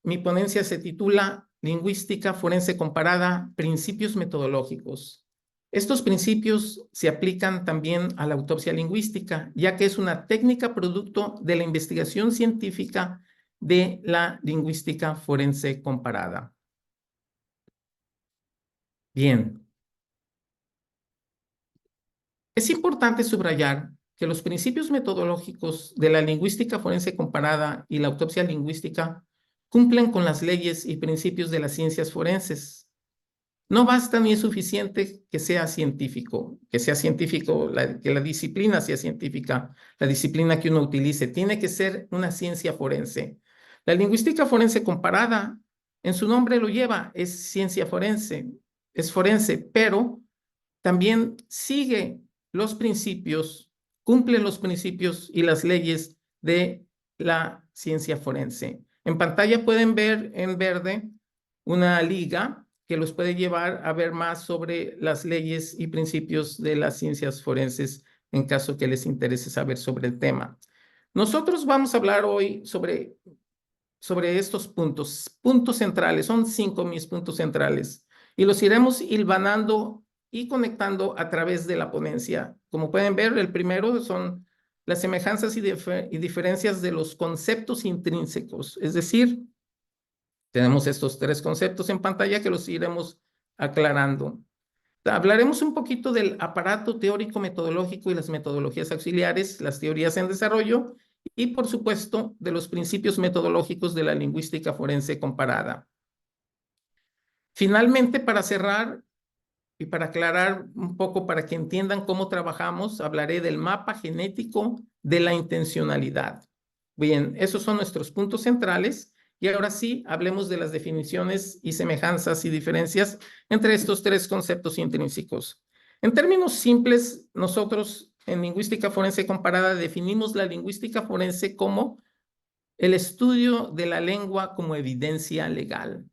mi ponencia se titula Lingüística Forense Comparada, Principios Metodológicos. Estos principios se aplican también a la autopsia lingüística, ya que es una técnica producto de la investigación científica de la lingüística forense comparada. Bien. Es importante subrayar que los principios metodológicos de la lingüística forense comparada y la autopsia lingüística cumplen con las leyes y principios de las ciencias forenses. No basta ni es suficiente que sea científico, que la disciplina sea científica, la disciplina que uno utilice. Tiene que ser una ciencia forense. La lingüística forense comparada, en su nombre lo lleva, es ciencia forense, es forense, pero también sigue los principios, cumple los principios y las leyes de la ciencia forense. En pantalla pueden ver en verde una liga que los puede llevar a ver más sobre las leyes y principios de las ciencias forenses en caso que les interese saber sobre el tema. Nosotros vamos a hablar hoy sobre estos puntos centrales. Son 5 mis puntos centrales y los iremos hilvanando y conectando a través de la ponencia. Como pueden ver, el primero son las semejanzas y diferencias de los conceptos intrínsecos. Es decir, tenemos estos 3 conceptos en pantalla que los iremos aclarando. Hablaremos un poquito del aparato teórico metodológico y las metodologías auxiliares, las teorías en desarrollo y, por supuesto, de los principios metodológicos de la lingüística forense comparada. Finalmente, para cerrar y para aclarar un poco, para que entiendan cómo trabajamos, hablaré del mapa genético de la intencionalidad. Bien, esos son nuestros puntos centrales. Y ahora sí, hablemos de las definiciones y semejanzas y diferencias entre estos 3 conceptos intrínsecos. En términos simples, nosotros en lingüística forense comparada definimos la lingüística forense como el estudio de la lengua como evidencia legal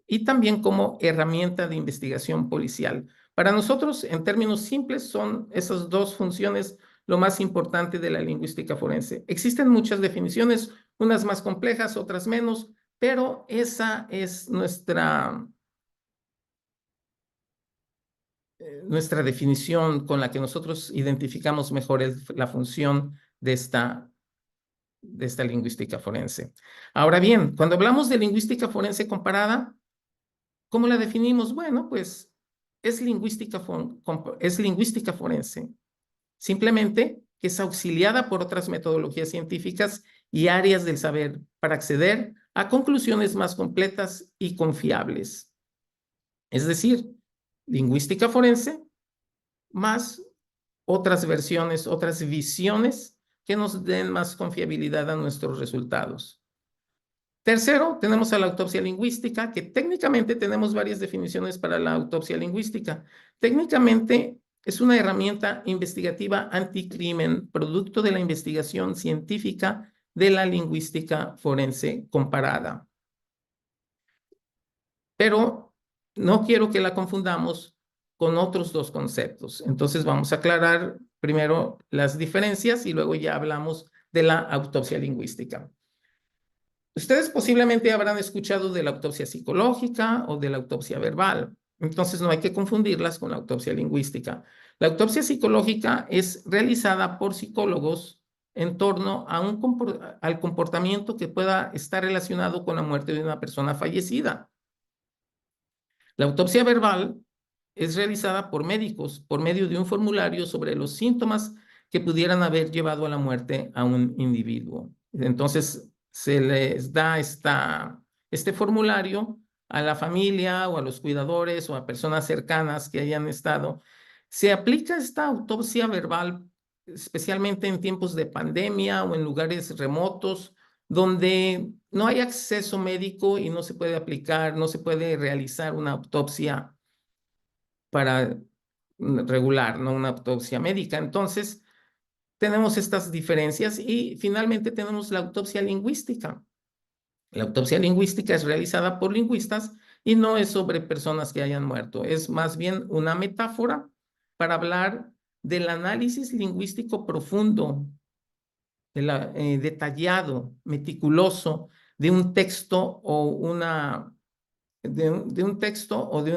y también como herramienta de investigación policial. Para nosotros, en términos simples, son esas 2 funciones lo más importante de la lingüística forense. Existen muchas definiciones, unas más complejas, otras menos, pero esa es nuestra definición con la que nosotros identificamos mejor la función de esta lingüística forense. Ahora bien, cuando hablamos de lingüística forense comparada, ¿cómo la definimos? Bueno, pues es lingüística forense. Simplemente que es auxiliada por otras metodologías científicas y áreas del saber para acceder a conclusiones más completas y confiables. Es decir, lingüística forense más otras versiones, otras visiones que nos den más confiabilidad a nuestros resultados. Tercero, tenemos a la autopsia lingüística, que técnicamente tenemos varias definiciones para la autopsia lingüística. Técnicamente es una herramienta investigativa anticrimen, producto de la investigación científica de la lingüística forense comparada. Pero no quiero que la confundamos con otros 2 conceptos. Entonces vamos a aclarar primero las diferencias y luego ya hablamos de la autopsia lingüística. Ustedes posiblemente habrán escuchado de la autopsia psicológica o de la autopsia verbal. Entonces no hay que confundirlas con la autopsia lingüística. La autopsia psicológica es realizada por psicólogos en torno a al comportamiento que pueda estar relacionado con la muerte de una persona fallecida. La autopsia verbal es realizada por médicos por medio de un formulario sobre los síntomas que pudieran haber llevado a la muerte a un individuo. Entonces, se les da este formulario a la familia o a los cuidadores o a personas cercanas que hayan estado. Se aplica esta autopsia verbal especialmente en tiempos de pandemia o en lugares remotos donde no hay acceso médico y no se puede aplicar, no se puede realizar una autopsia para regular, no una autopsia médica. Entonces, tenemos estas diferencias y finalmente tenemos la autopsia lingüística. La autopsia lingüística es realizada por lingüistas y no es sobre personas que hayan muerto. Es más bien una metáfora para hablar del análisis lingüístico profundo, detallado, meticuloso de un texto o de un texto o de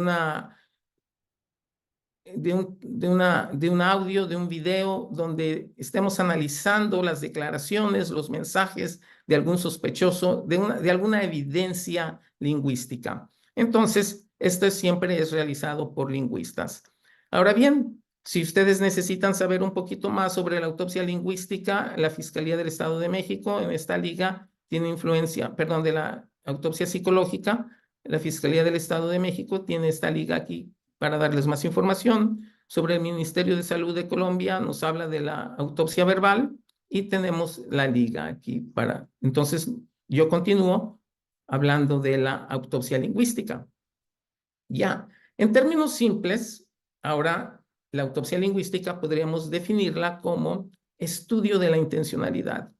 un audio, de un video, donde estemos analizando las declaraciones, los mensajes de algún sospechoso, de alguna evidencia lingüística. Entonces, esto siempre es realizado por lingüistas. Ahora bien, si ustedes necesitan saber un poquito más sobre la autopsia lingüística, la Fiscalía del Estado de México en esta liga tiene influencia, perdón, de la autopsia psicológica, la Fiscalía del Estado de México tiene esta liga aquí para darles más información. Sobre el Ministerio de Salud de Colombia nos habla de la autopsia verbal y tenemos la liga aquí para... Entonces, yo continúo hablando de la autopsia lingüística. Ya, en términos simples, ahora la autopsia lingüística podríamos definirla como estudio de la intencionalidad.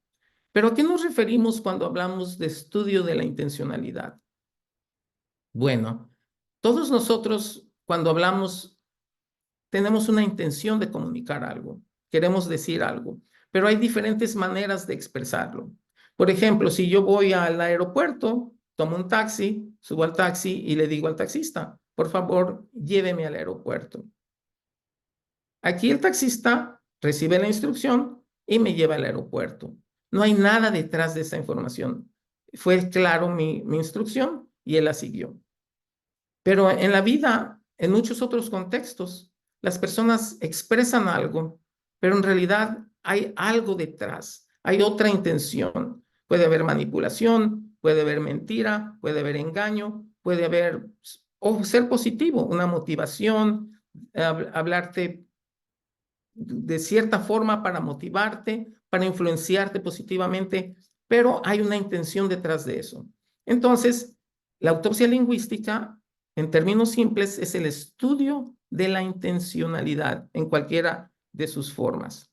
¿Pero a qué nos referimos cuando hablamos de estudio de la intencionalidad? Bueno, todos nosotros cuando hablamos tenemos una intención de comunicar algo, queremos decir algo, pero hay diferentes maneras de expresarlo. Por ejemplo, si yo voy al aeropuerto, tomo un taxi, subo al taxi y le digo al taxista, por favor, lléveme al aeropuerto. Aquí el taxista recibe la instrucción y me lleva al aeropuerto. No hay nada detrás de esa información. Fue claro mi instrucción y él la siguió. Pero en la vida, en muchos otros contextos, las personas expresan algo, pero en realidad hay algo detrás, hay otra intención. Puede haber manipulación, puede haber mentira, puede haber engaño, puede haber, o ser positivo, una motivación, hablarte de cierta forma para motivarte, para influenciarte positivamente, pero hay una intención detrás de eso. Entonces, la autopsia lingüística, en términos simples, es el estudio de la intencionalidad en cualquiera de sus formas.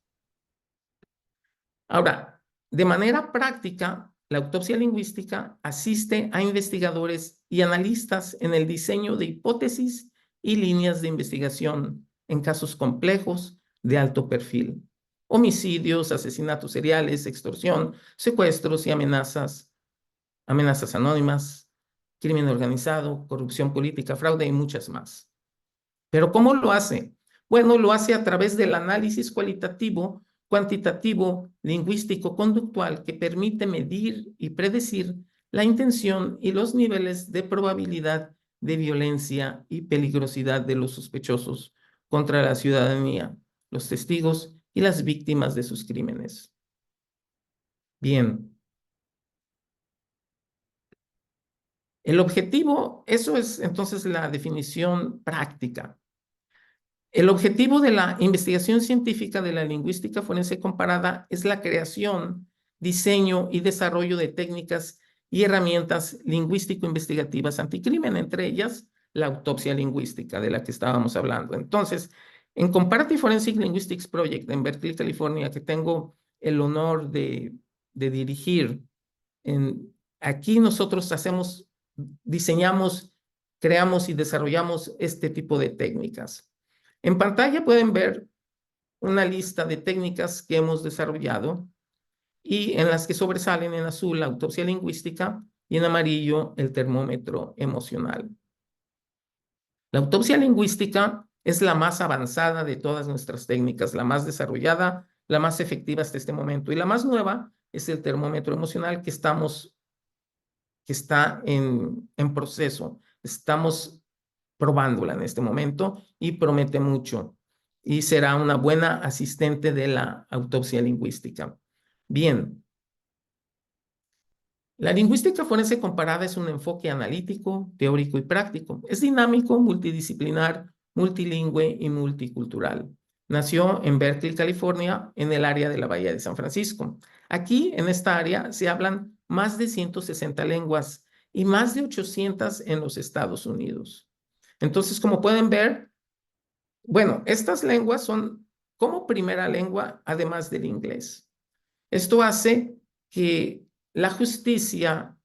Ahora, de manera práctica, la autopsia lingüística asiste a investigadores y analistas en el diseño de hipótesis y líneas de investigación en casos complejos de alto perfil: homicidios, asesinatos seriales, extorsión, secuestros y amenazas anónimas, crimen organizado, corrupción política, fraude y muchas más. ¿Pero cómo lo hace? Bueno, lo hace a través del análisis cualitativo, cuantitativo, lingüístico, conductual, que permite medir y predecir la intención y los niveles de probabilidad de violencia y peligrosidad de los sospechosos contra la ciudadanía, los testigos y las víctimas de sus crímenes. Bien. El objetivo, eso es entonces la definición práctica. El objetivo de la investigación científica de la lingüística forense comparada es la creación, diseño y desarrollo de técnicas y herramientas lingüístico-investigativas anticrimen, entre ellas la autopsia lingüística de la que estábamos hablando. Entonces, en Comparative Forensic Linguistics Project en Berkeley, California, que tengo el honor de dirigir, aquí nosotros diseñamos, creamos y desarrollamos este tipo de técnicas. En pantalla pueden ver una lista de técnicas que hemos desarrollado y en las que sobresalen en azul la autopsia lingüística y en amarillo el termómetro emocional. La autopsia lingüística es la más avanzada de todas nuestras técnicas, la más desarrollada, la más efectiva hasta este momento. Y la más nueva es el termómetro emocional que está en proceso. Estamos probándola en este momento y promete mucho y será una buena asistente de la autopsia lingüística. Bien, la lingüística forense comparada es un enfoque analítico, teórico y práctico. Es dinámico, multidisciplinar, multilingüe y multicultural. Nació en Berkeley, California, en el área de la Bahía de San Francisco. Aquí, en esta área, se hablan más de 160 lenguas y más de 800 en los Estados Unidos. Entonces, como pueden ver, bueno, estas lenguas son como primera lengua, además del inglés. Esto hace que la justicia,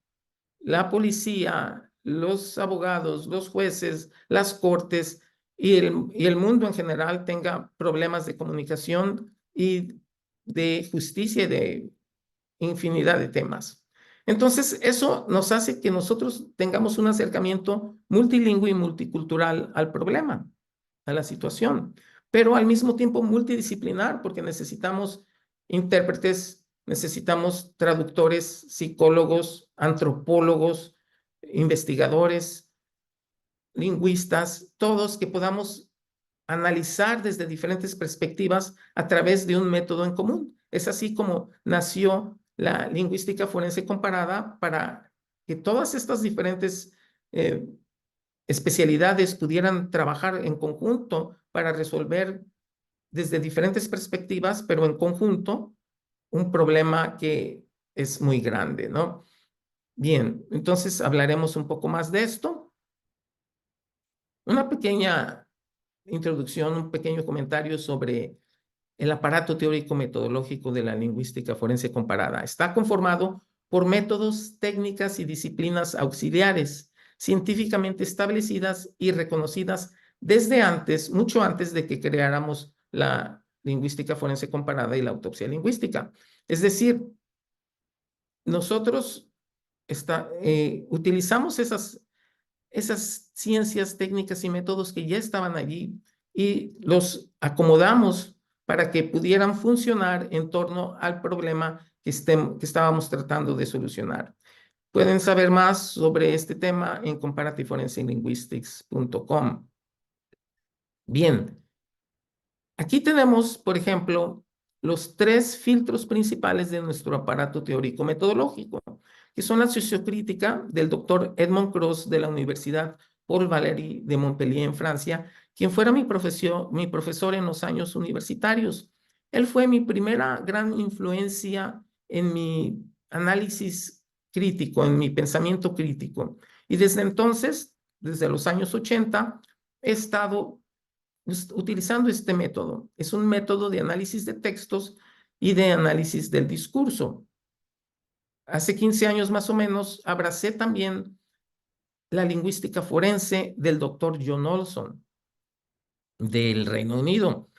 la policía, los abogados, los jueces, las cortes y el mundo en general tenga problemas de comunicación y de justicia y de infinidad de temas. Entonces, eso nos hace que nosotros tengamos un acercamiento multilingüe y multicultural al problema, a la situación, pero al mismo tiempo multidisciplinar, porque necesitamos intérpretes, necesitamos traductores, psicólogos, antropólogos, investigadores, lingüistas, todos que podamos analizar desde diferentes perspectivas a través de un método en común. Es así como nació la lingüística forense comparada, para que todas estas diferentes especialidades pudieran trabajar en conjunto para resolver desde diferentes perspectivas, pero en conjunto, un problema que es muy grande, ¿no? Bien, entonces hablaremos un poco más de esto. Una pequeña introducción, un pequeño comentario sobre el aparato teórico-metodológico de la lingüística forense comparada. Está conformado por métodos, técnicas y disciplinas auxiliares científicamente establecidas y reconocidas desde antes, mucho antes de que creáramos la lingüística forense comparada y la autopsia lingüística. Es decir, nosotros utilizamos esas ciencias, técnicas y métodos que ya estaban allí y los acomodamos para que pudieran funcionar en torno al problema que estábamos tratando de solucionar. Pueden saber más sobre este tema en comparativeforensic-linguistics.com. Bien, aquí tenemos, por ejemplo, los tres filtros principales de nuestro aparato teórico-metodológico, que son la sociocrítica del doctor Edmond Cross de la Universidad Paul Valéry de Montpellier en Francia, quien fuera mi profesor en los años universitarios. Él fue mi primera gran influencia en mi análisis crítico, en mi pensamiento crítico. Y desde entonces, desde los años 80, he estado utilizando este método. Es un método de análisis de textos y de análisis del discurso. Hace 15 años más o menos abracé también la lingüística forense del doctor John Olson del Reino Unido,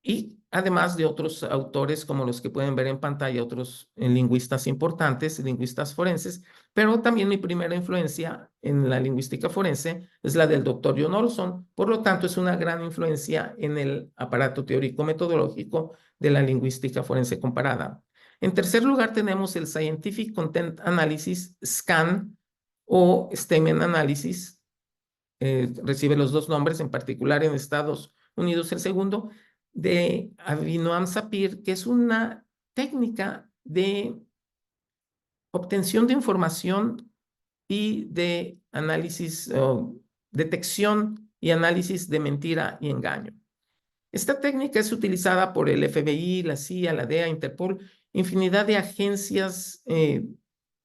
y además de otros autores como los que pueden ver en pantalla, otros lingüistas importantes, lingüistas forenses, pero también mi primera influencia en la lingüística forense es la del doctor John Olson. Por lo tanto, es una gran influencia en el aparato teórico-metodológico de la lingüística forense comparada. En tercer lugar, tenemos el Scientific Content Analysis, SCAN, o Statement Analysis. Recibe los dos nombres, en particular en Estados Unidos el segundo, de Avinoam Sapir, que es una técnica de obtención de información y de análisis, detección y análisis de mentira y engaño. Esta técnica es utilizada por el FBI, la CIA, la DEA, Interpol, infinidad de agencias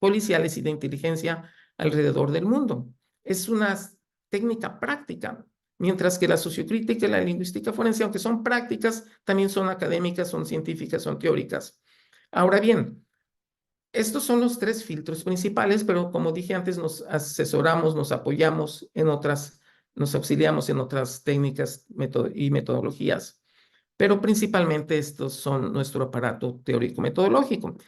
policiales y de inteligencia alrededor del mundo. Es una técnica práctica, mientras que la sociocrítica y la lingüística forense, aunque son prácticas, también son académicas, son científicas, son teóricas. Ahora bien, estos son los tres filtros principales, pero como dije antes, nos asesoramos, nos apoyamos en otras, nos auxiliamos en otras técnicas y metodologías, pero principalmente estos son nuestro aparato teórico-metodológico.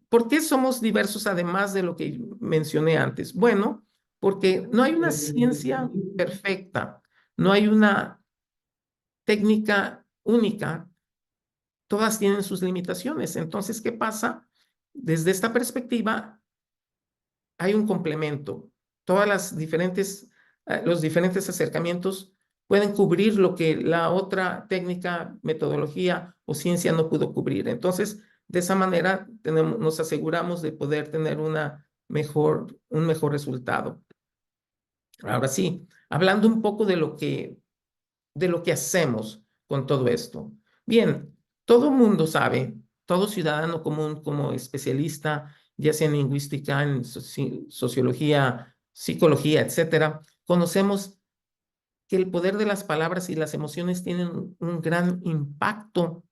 ¿Por qué somos diversos además de lo que mencioné antes? Bueno, porque no hay una ciencia perfecta, no hay una técnica única, todas tienen sus limitaciones. Entonces, ¿qué pasa? Desde esta perspectiva, hay un complemento. Los diferentes acercamientos pueden cubrir lo que la otra técnica, metodología o ciencia no pudo cubrir. Entonces, de esa manera nos aseguramos de poder tener un mejor resultado. Ahora sí, hablando un poco de lo que hacemos con todo esto. Bien, todo mundo sabe, todo ciudadano común como especialista, ya sea en lingüística, en sociología, psicología, etcétera, conocemos que el poder de las palabras y las emociones tienen un gran impacto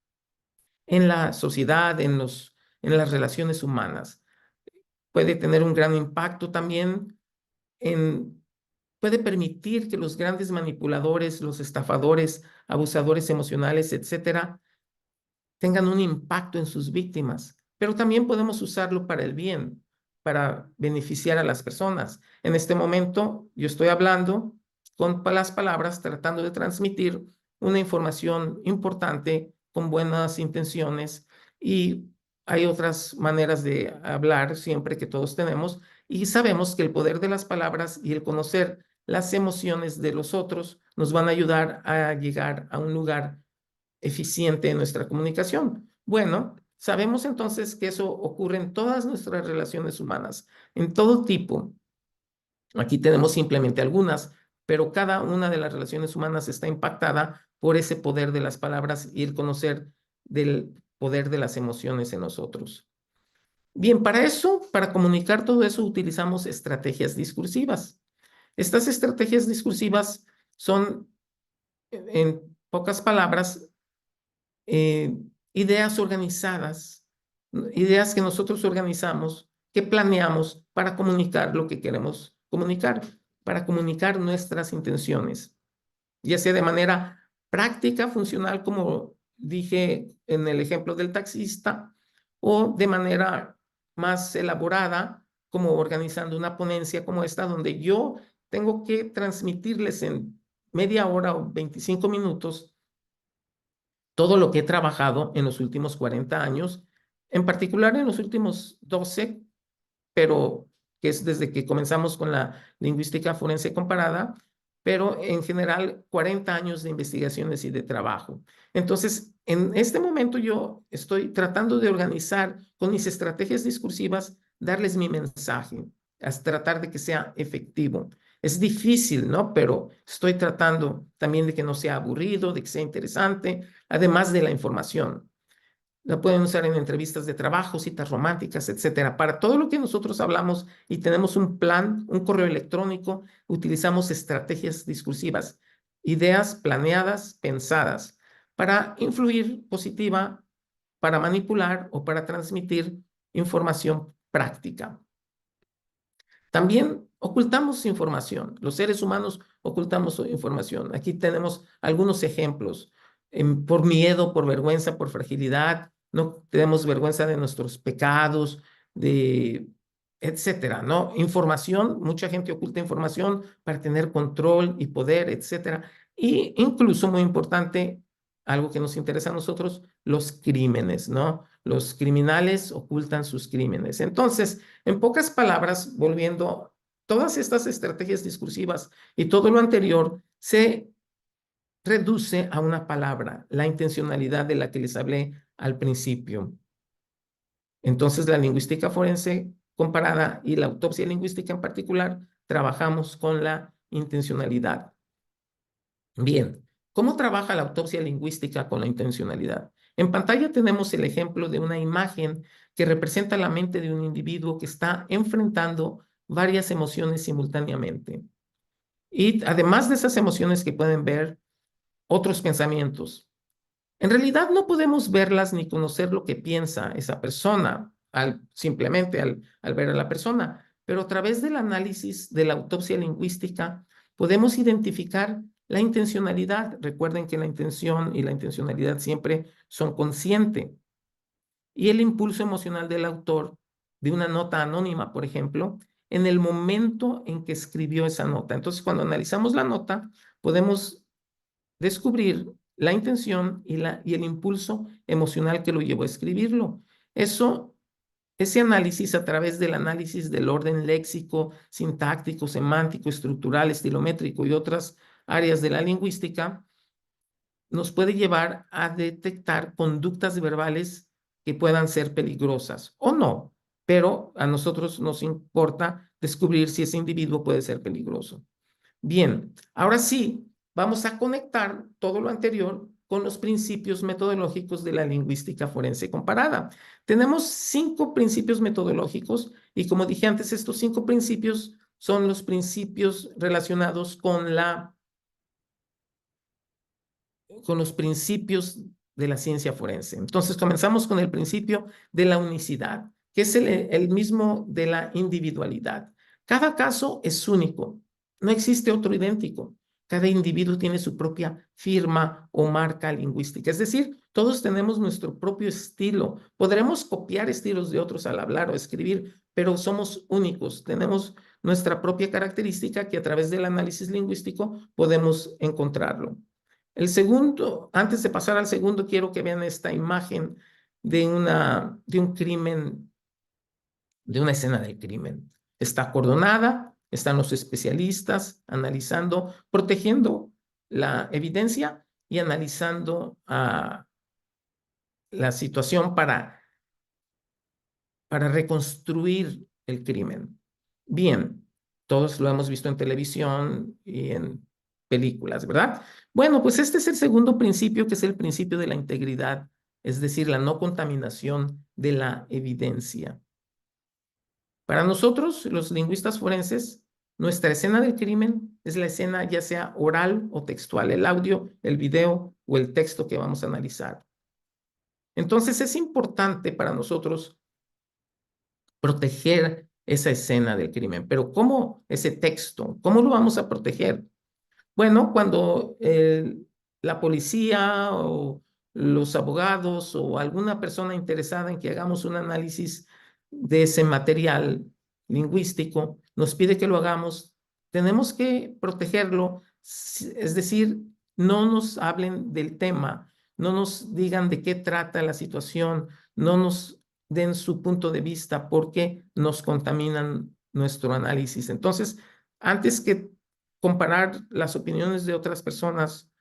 en la sociedad, en las relaciones humanas. Puede tener un gran impacto también puede permitir que los grandes manipuladores, los estafadores, abusadores emocionales, etcétera, tengan un impacto en sus víctimas, pero también podemos usarlo para el bien. para beneficiar a las personas. En este momento yo estoy hablando con las palabras, tratando de transmitir una información importante con buenas intenciones, y hay otras maneras de hablar siempre que todos tenemos, y sabemos que el poder de las palabras y el conocer las emociones de los otros nos van a ayudar a llegar a un lugar eficiente en nuestra comunicación. Bueno, sabemos entonces que eso ocurre en todas nuestras relaciones humanas, en todo tipo. Aquí tenemos simplemente algunas, pero cada una de las relaciones humanas está impactada por ese poder de las palabras y el conocer del poder de las emociones en nosotros. Bien, para eso, para comunicar todo eso, utilizamos estrategias discursivas. Estas estrategias discursivas son, en pocas palabras, eh, ideas organizadas, ideas que nosotros organizamos, que planeamos para comunicar lo que queremos comunicar, para comunicar nuestras intenciones, ya sea de manera práctica, funcional, como dije en el ejemplo del taxista, o de manera más elaborada, como organizando una ponencia como esta, donde yo tengo que transmitirles en media hora o 25 minutos todo lo que he trabajado en los últimos 40 años, en particular en los últimos 12, pero que es desde que comenzamos con la lingüística forense comparada, pero en general 40 años de investigaciones y de trabajo. Entonces, en este momento yo estoy tratando de organizar con mis estrategias discursivas, darles mi mensaje, hasta tratar de que sea efectivo. Es difícil, ¿no? Pero estoy tratando también de que no sea aburrido, de que sea interesante, además de la información. La pueden usar en entrevistas de trabajo, citas románticas, etcétera. Para todo lo que nosotros hablamos y tenemos un plan, un correo electrónico, utilizamos estrategias discursivas, ideas planeadas, pensadas, para influir positiva, para manipular o para transmitir información práctica. También ocultamos información. Los seres humanos ocultamos información. Aquí tenemos algunos ejemplos. Por miedo, por vergüenza, por fragilidad, no tenemos vergüenza de nuestros pecados, de etcétera, ¿no? Información, mucha gente oculta información para tener control y poder, etcétera. Y incluso, muy importante, algo que nos interesa a nosotros, los crímenes, ¿no? Los criminales ocultan sus crímenes. Entonces, en pocas palabras, volviendo, todas estas estrategias discursivas y todo lo anterior se reduce a una palabra, la intencionalidad de la que les hablé al principio. Entonces, la lingüística forense comparada y la autopsia lingüística en particular, trabajamos con la intencionalidad. Bien, ¿cómo trabaja la autopsia lingüística con la intencionalidad? En pantalla tenemos el ejemplo de una imagen que representa la mente de un individuo que está enfrentando varias emociones simultáneamente. Y además de esas emociones que pueden ver, otros pensamientos. En realidad no podemos verlas ni conocer lo que piensa esa persona simplemente al ver a la persona, pero a través del análisis de la autopsia lingüística podemos identificar la intencionalidad. Recuerden que la intención y la intencionalidad siempre son conscientes. Y el impulso emocional del autor de una nota anónima, por ejemplo, en el momento en que escribió esa nota. Entonces, cuando analizamos la nota, podemos descubrir la intención y el impulso emocional que lo llevó a escribirlo. Ese análisis, a través del análisis del orden léxico, sintáctico, semántico, estructural, estilométrico y otras áreas de la lingüística, nos puede llevar a detectar conductas verbales que puedan ser peligrosas o no, pero a nosotros nos importa descubrir si ese individuo puede ser peligroso. Bien, ahora sí, vamos a conectar todo lo anterior con los principios metodológicos de la lingüística forense comparada. Tenemos 5 principios metodológicos y, como dije antes, estos 5 principios son los principios relacionados con los principios de la ciencia forense. Entonces, comenzamos con el principio de la unicidad, que es el mismo de la individualidad. Cada caso es único, no existe otro idéntico. Cada individuo tiene su propia firma o marca lingüística. Es decir, todos tenemos nuestro propio estilo. Podremos copiar estilos de otros al hablar o escribir, pero somos únicos. Tenemos nuestra propia característica que a través del análisis lingüístico podemos encontrarlo. El segundo, antes de pasar al segundo, quiero que vean esta imagen de un crimen, de una escena del crimen. Está acordonada, están los especialistas analizando, protegiendo la evidencia y analizando la situación para reconstruir el crimen. Bien, todos lo hemos visto en televisión y en películas, ¿verdad? Bueno, pues este es el segundo principio, que es el principio de la integridad, es decir, la no contaminación de la evidencia. Para nosotros, los lingüistas forenses, nuestra escena del crimen es la escena ya sea oral o textual, el audio, el video o el texto que vamos a analizar. Entonces es importante para nosotros proteger esa escena del crimen. Pero ¿cómo ese texto? ¿Cómo lo vamos a proteger? Bueno, cuando la policía o los abogados o alguna persona interesada en que hagamos un análisis de ese material lingüístico nos pide que lo hagamos, tenemos que protegerlo, es decir, no nos hablen del tema, no nos digan de qué trata la situación, no nos den su punto de vista porque nos contaminan nuestro análisis. Entonces, antes que comparar las opiniones de otras personas,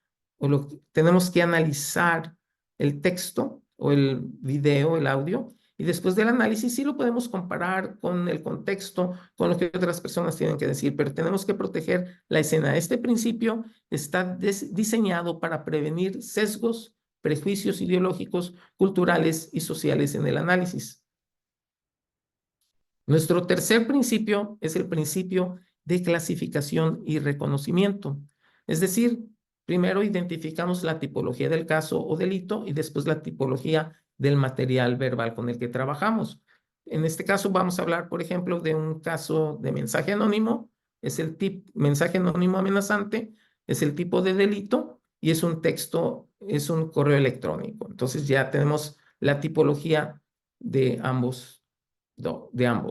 tenemos que analizar el texto o el video, el audio, y después del análisis sí lo podemos comparar con el contexto, con lo que otras personas tienen que decir, pero tenemos que proteger la escena. Este principio está diseñado para prevenir sesgos, prejuicios ideológicos, culturales y sociales en el análisis. Nuestro tercer principio es el principio de clasificación y reconocimiento. Es decir, primero identificamos la tipología del caso o delito y después la tipología del material verbal con el que trabajamos. En este caso vamos a hablar, por ejemplo, de un caso de mensaje anónimo. Es el mensaje anónimo amenazante, es el tipo de delito y es un texto, es un correo electrónico. Entonces ya tenemos la tipología de ambos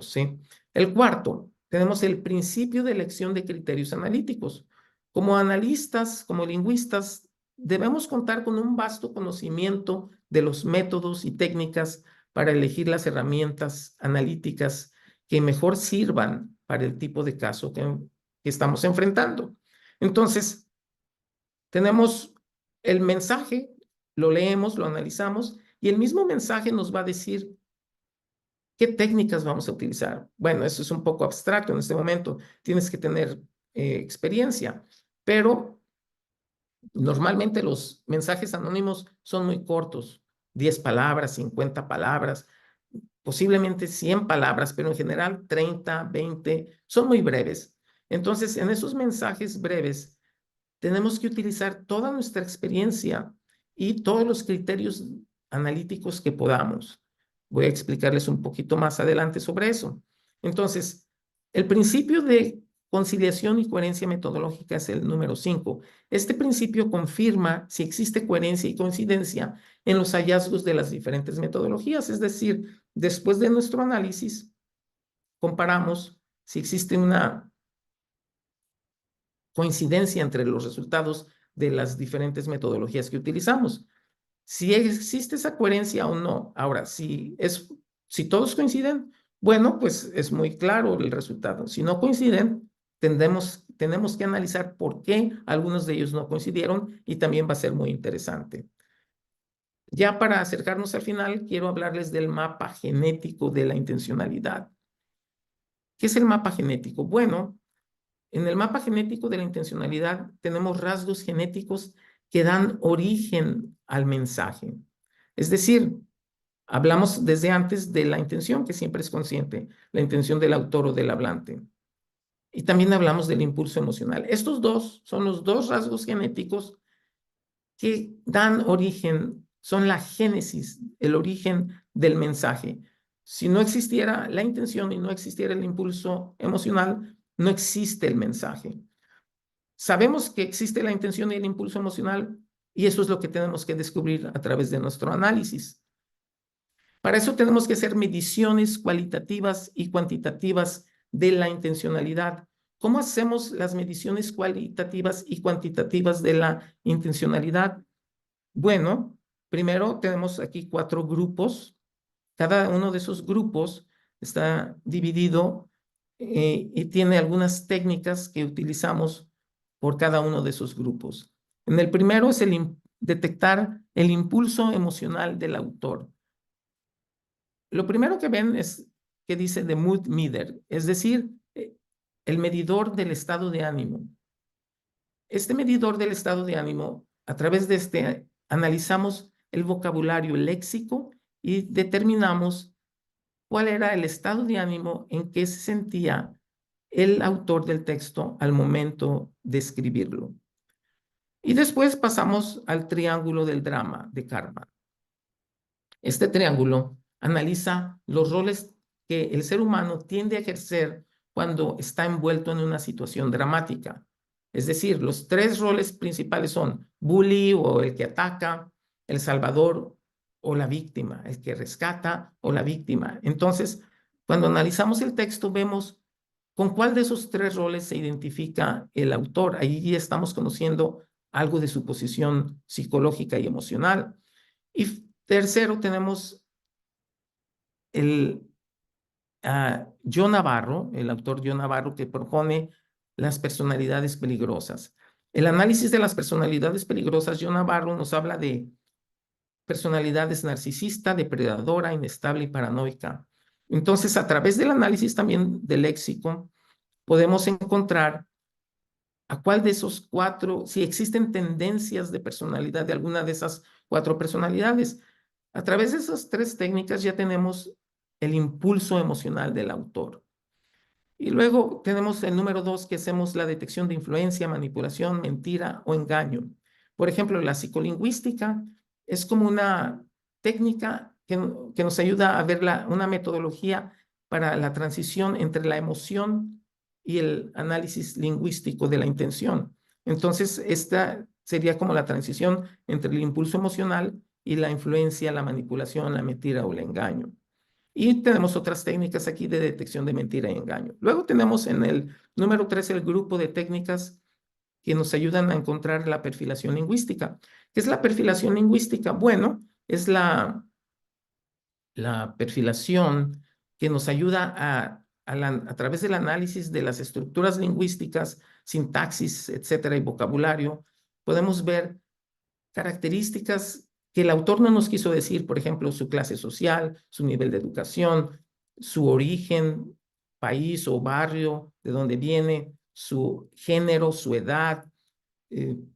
¿sí? El cuarto, tenemos el principio de elección de criterios analíticos. Como analistas, como lingüistas, debemos contar con un vasto conocimiento de los métodos y técnicas para elegir las herramientas analíticas que mejor sirvan para el tipo de caso que estamos enfrentando. Entonces, tenemos el mensaje, lo leemos, lo analizamos, y el mismo mensaje nos va a decir ¿qué técnicas vamos a utilizar? Bueno, eso es un poco abstracto en este momento. Tienes que tener experiencia, pero normalmente los mensajes anónimos son muy cortos, 10 palabras, 50 palabras, posiblemente 100 palabras, pero en general 30, 20, son muy breves. Entonces, en esos mensajes breves, tenemos que utilizar toda nuestra experiencia y todos los criterios analíticos que podamos. Voy a explicarles un poquito más adelante sobre eso. Entonces, el principio de conciliación y coherencia metodológica es el número 5. Este principio confirma si existe coherencia y coincidencia en los hallazgos de las diferentes metodologías, es decir, después de nuestro análisis, comparamos si existe una coincidencia entre los resultados de las diferentes metodologías que utilizamos. Si existe esa coherencia o no. Ahora, si todos coinciden, bueno, pues es muy claro el resultado. Si no coinciden, tenemos que analizar por qué algunos de ellos no coincidieron y también va a ser muy interesante. Ya para acercarnos al final, quiero hablarles del mapa genético de la intencionalidad. ¿Qué es el mapa genético? Bueno, en el mapa genético de la intencionalidad tenemos rasgos genéticos que dan origen al mensaje. Es decir, hablamos desde antes de la intención, que siempre es consciente, la intención del autor o del hablante. Y también hablamos del impulso emocional. Estos dos son los dos rasgos genéticos que dan origen, son la génesis, el origen del mensaje. Si no existiera la intención y no existiera el impulso emocional, no existe el mensaje. Sabemos que existe la intención y el impulso emocional y eso es lo que tenemos que descubrir a través de nuestro análisis. Para eso tenemos que hacer mediciones cualitativas y cuantitativas de la intencionalidad. ¿Cómo hacemos las mediciones cualitativas y cuantitativas de la intencionalidad? Bueno, primero tenemos aquí 4 grupos. Cada uno de esos grupos está dividido y tiene algunas técnicas que utilizamos por cada uno de esos grupos. En el primero es detectar el impulso emocional del autor. Lo primero que ven es que dice the mood meter, es decir, el medidor del estado de ánimo. Este medidor del estado de ánimo, a través de este, analizamos el vocabulario léxico y determinamos cuál era el estado de ánimo en que se sentía el autor del texto al momento de escribirlo. Y después pasamos al triángulo del drama de Karman. Este triángulo analiza los roles que el ser humano tiende a ejercer cuando está envuelto en una situación dramática. Es decir, los 3 roles principales son bully o el que ataca, el salvador o la víctima, el que rescata o la víctima. Entonces, cuando analizamos el texto, vemos con cuál de esos 3 roles se identifica el autor. Ahí estamos conociendo algo de su posición psicológica y emocional. Y tercero, tenemos el Yo Navarro, el autor Yo Navarro, que propone las personalidades peligrosas. El análisis de las personalidades peligrosas, Yo Navarro nos habla de personalidades narcisista, depredadora, inestable y paranoica. Entonces, a través del análisis también del léxico, podemos encontrar a cuál de esos 4, si existen tendencias de personalidad de alguna de esas 4 personalidades. A través de esas 3 técnicas ya tenemos el impulso emocional del autor. Y luego tenemos el número 2, que hacemos la detección de influencia, manipulación, mentira o engaño. Por ejemplo, la psicolingüística es como una técnica que nos ayuda a ver una metodología para la transición entre la emoción y el análisis lingüístico de la intención. Entonces, esta sería como la transición entre el impulso emocional y la influencia, la manipulación, la mentira o el engaño. Y tenemos otras técnicas aquí de detección de mentira y engaño. Luego tenemos en el número 3 el grupo de técnicas que nos ayudan a encontrar la perfilación lingüística. ¿Qué es la perfilación lingüística? Bueno, es la perfilación que nos ayuda a través del análisis de las estructuras lingüísticas, sintaxis, etcétera, y vocabulario, podemos ver características que el autor no nos quiso decir, por ejemplo, su clase social, su nivel de educación, su origen, país o barrio, de dónde viene, su género, su edad,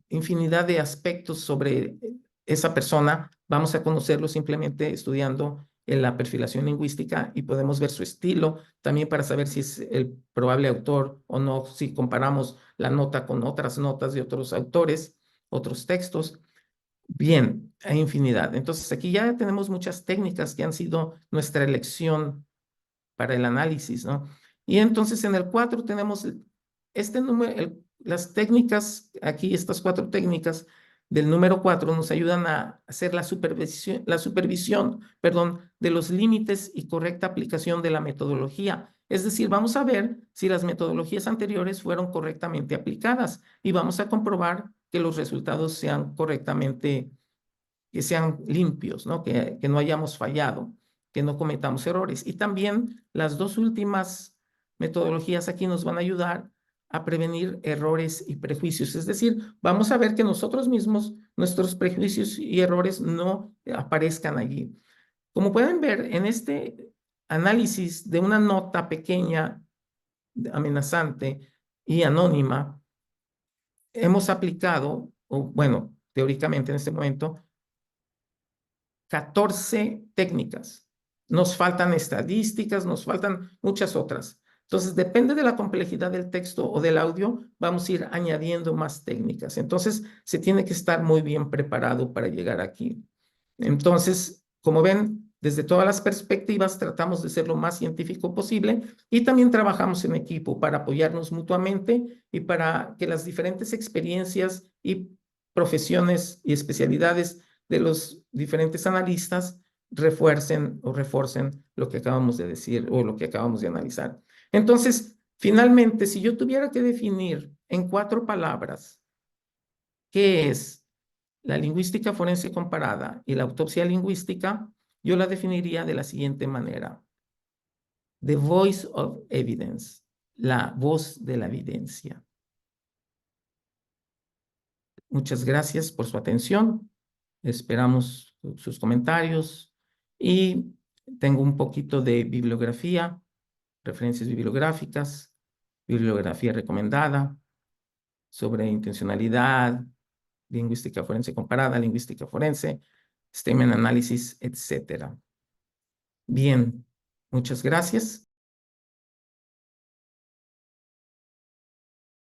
infinidad de aspectos sobre esa persona. Vamos a conocerlo simplemente estudiando en la perfilación lingüística y podemos ver su estilo, también para saber si es el probable autor o no, si comparamos la nota con otras notas de otros autores, otros textos. Bien, hay infinidad. Entonces, aquí ya tenemos muchas técnicas que han sido nuestra elección para el análisis, ¿no? Y entonces en el 4 tenemos este número, las técnicas, aquí estas 4 técnicas del número 4 nos ayudan a hacer la supervisión, perdón, de los límites y correcta aplicación de la metodología. Es decir, vamos a ver si las metodologías anteriores fueron correctamente aplicadas y vamos a comprobar que los resultados sean correctamente, que sean limpios, ¿no? Que no hayamos fallado, que no cometamos errores. Y también las 2 últimas metodologías aquí nos van a ayudar a prevenir errores y prejuicios. Es decir, vamos a ver que nosotros mismos, nuestros prejuicios y errores no aparezcan allí. Como pueden ver, en este análisis de una nota pequeña, amenazante y anónima, hemos aplicado, o bueno, teóricamente en este momento, 14 técnicas. Nos faltan estadísticas, nos faltan muchas otras. Entonces, depende de la complejidad del texto o del audio, vamos a ir añadiendo más técnicas. Entonces, se tiene que estar muy bien preparado para llegar aquí. Entonces, como ven, Desde todas las perspectivas tratamos de ser lo más científico posible y también trabajamos en equipo para apoyarnos mutuamente y para que las diferentes experiencias y profesiones y especialidades de los diferentes analistas refuercen o reforcen lo que acabamos de decir o lo que acabamos de analizar. Entonces, finalmente, si yo tuviera que definir en 4 palabras qué es la lingüística forense comparada y la autopsia lingüística, yo la definiría de la siguiente manera. The voice of evidence, la voz de la evidencia. Muchas gracias por su atención. Esperamos sus comentarios y tengo un poquito de bibliografía, referencias bibliográficas, bibliografía recomendada sobre intencionalidad, lingüística forense comparada, lingüística forense, statement analysis, etcétera. Bien, muchas gracias.